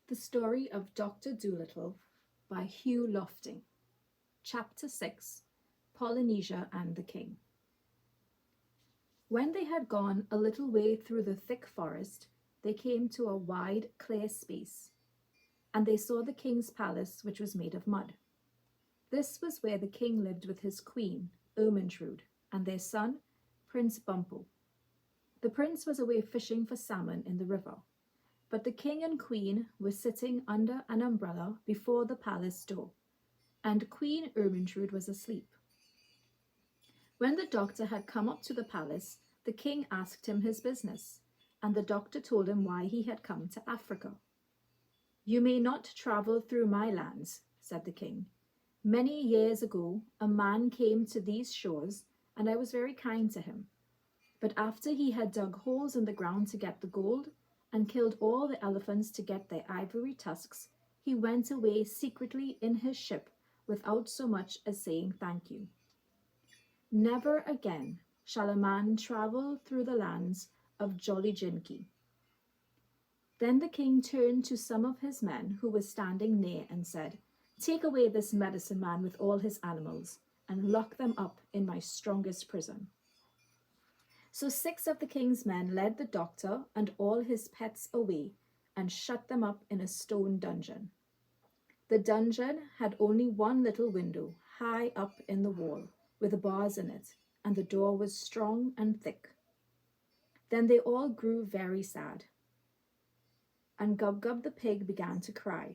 The Story of Dr. Dolittle by Hugh Lofting. Chapter 6. Polynesia and the King. When they had gone a little way through the thick forest, they came to a wide, clear space, and they saw the king's palace, which was made of mud. This was where the king lived with his queen, Ermentrude, and their son, Prince Bumpo. The prince was away fishing for salmon in the river, but the king and queen were sitting under an umbrella before the palace door, and Queen Ermentrude was asleep. When the doctor had come up to the palace, the king asked him his business, and the doctor told him why he had come to Africa. "You may not travel through my lands," said the king. "Many years ago, a man came to these shores, and I was very kind to him. But after he had dug holes in the ground to get the gold, and killed all the elephants to get their ivory tusks, he went away secretly in his ship without so much as saying thank you. Never again shall a man travel through the lands of Jolly Jinky." Then the king turned to some of his men who were standing near and said, "Take away this medicine man with all his animals, and lock them up in my strongest prison." So 6 of the king's men led the doctor and all his pets away and shut them up in a stone dungeon. The dungeon had only one little window high up in the wall with bars in it, and the door was strong and thick. Then they all grew very sad, and Gub-Gub the pig began to cry,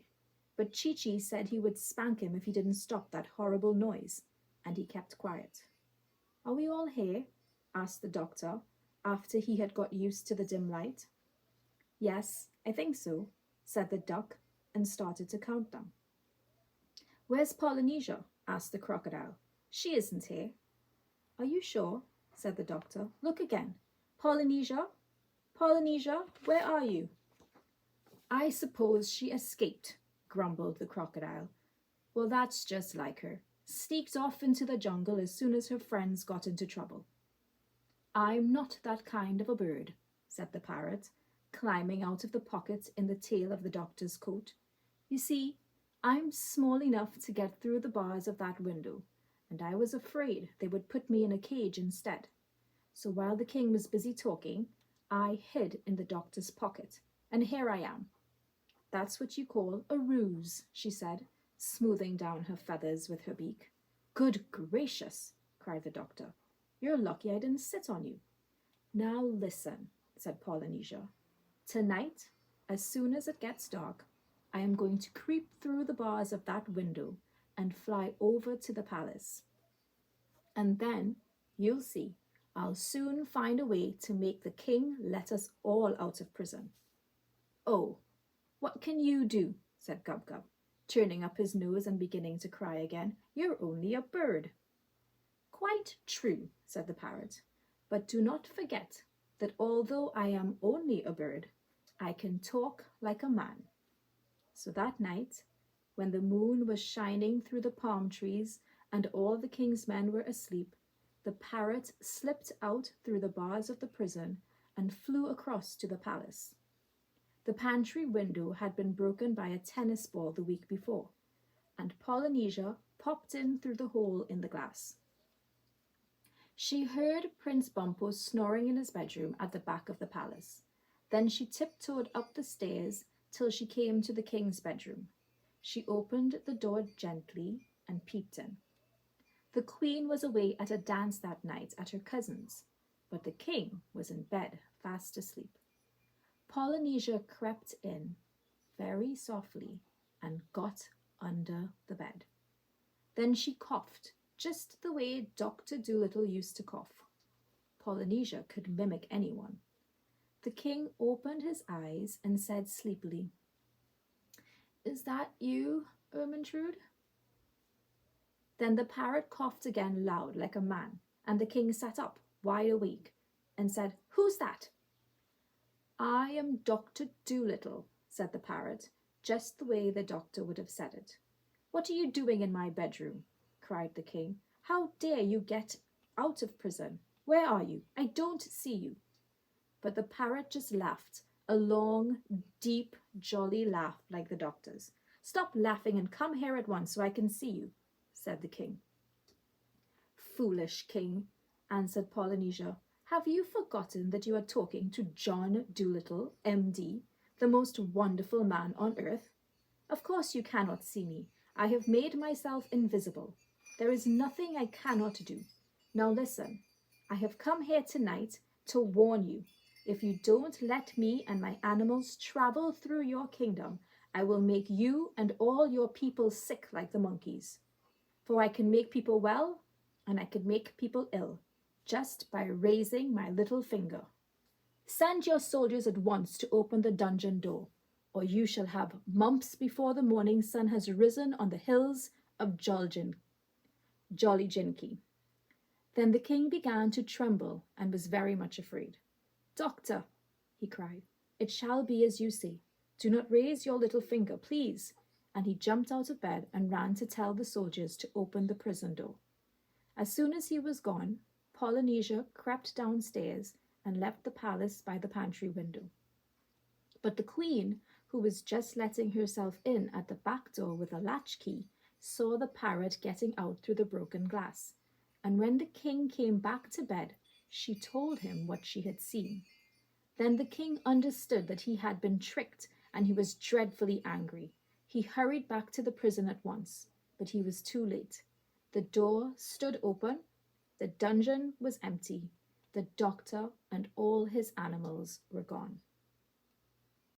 but Chi-Chi said he would spank him if he didn't stop that horrible noise, and he kept quiet. "Are we all here?" asked the doctor, after he had got used to the dim light. "Yes, I think so," said the duck, and started to count them. "Where's Polynesia?" asked the crocodile. "She isn't here." "Are you sure?" said the doctor. "Look again. Polynesia? Polynesia, where are you?" "I suppose she escaped," grumbled the crocodile. "Well, that's just like her. Sneaked off into the jungle as soon as her friends got into trouble." "I'm not that kind of a bird," said the parrot, climbing out of the pocket in the tail of the doctor's coat. "You see, I'm small enough to get through the bars of that window, and I was afraid they would put me in a cage instead. So while the king was busy talking, I hid in the doctor's pocket, and here I am." "That's what you call a ruse," she said, smoothing down her feathers with her beak. "Good gracious!" cried the doctor. "You're lucky I didn't sit on you." "Now listen," said Polynesia. "Tonight, as soon as it gets dark, I am going to creep through the bars of that window and fly over to the palace. And then, you'll see, I'll soon find a way to make the king let us all out of prison." "Oh, what can you do?" said Gub-Gub, turning up his nose and beginning to cry again. "You're only a bird." "Quite true," said the parrot, "but do not forget that although I am only a bird, I can talk like a man." So that night, when the moon was shining through the palm trees and all the king's men were asleep, the parrot slipped out through the bars of the prison and flew across to the palace. The pantry window had been broken by a tennis ball the week before, and Polynesia popped in through the hole in the glass. She heard Prince Bumpo snoring in his bedroom at the back of the palace. Then she tiptoed up the stairs till she came to the king's bedroom. She opened the door gently and peeped in. The queen was away at a dance that night at her cousin's, but the king was in bed, fast asleep. Polynesia crept in very softly and got under the bed. Then she coughed, just the way Dr. Dolittle used to cough. Polynesia could mimic anyone. The king opened his eyes and said sleepily, "Is that you, Ermentrude?" Then the parrot coughed again loud like a man, and the king sat up, wide awake, and said, "Who's that?" "I am Dr. Dolittle," said the parrot, just the way the doctor would have said it. "What are you doing in my bedroom?" cried the king. "How dare you get out of prison? Where are you? I don't see you." But the parrot just laughed a long, deep, jolly laugh like the doctor's. "Stop laughing and come here at once so I can see you," said the king. "Foolish king," answered Polynesia, "have you forgotten that you are talking to John Dolittle, M.D., the most wonderful man on earth? Of course you cannot see me. I have made myself invisible. There is nothing I cannot do. Now listen, I have come here tonight to warn you. If you don't let me and my animals travel through your kingdom, I will make you and all your people sick like the monkeys. For I can make people well and I can make people ill, just by raising my little finger. Send your soldiers at once to open the dungeon door, or you shall have mumps before the morning sun has risen on the hills of Jolliginki." Then the king began to tremble and was very much afraid. "Doctor," he cried, "it shall be as you say. Do not raise your little finger, please." And he jumped out of bed and ran to tell the soldiers to open the prison door. As soon as he was gone, Polynesia crept downstairs and left the palace by the pantry window. But the queen, who was just letting herself in at the back door with a latchkey, saw the parrot getting out through the broken glass. And when the king came back to bed, she told him what she had seen. Then the king understood that he had been tricked, and he was dreadfully angry. He hurried back to the prison at once, but he was too late. The door stood open, the dungeon was empty, the doctor and all his animals were gone.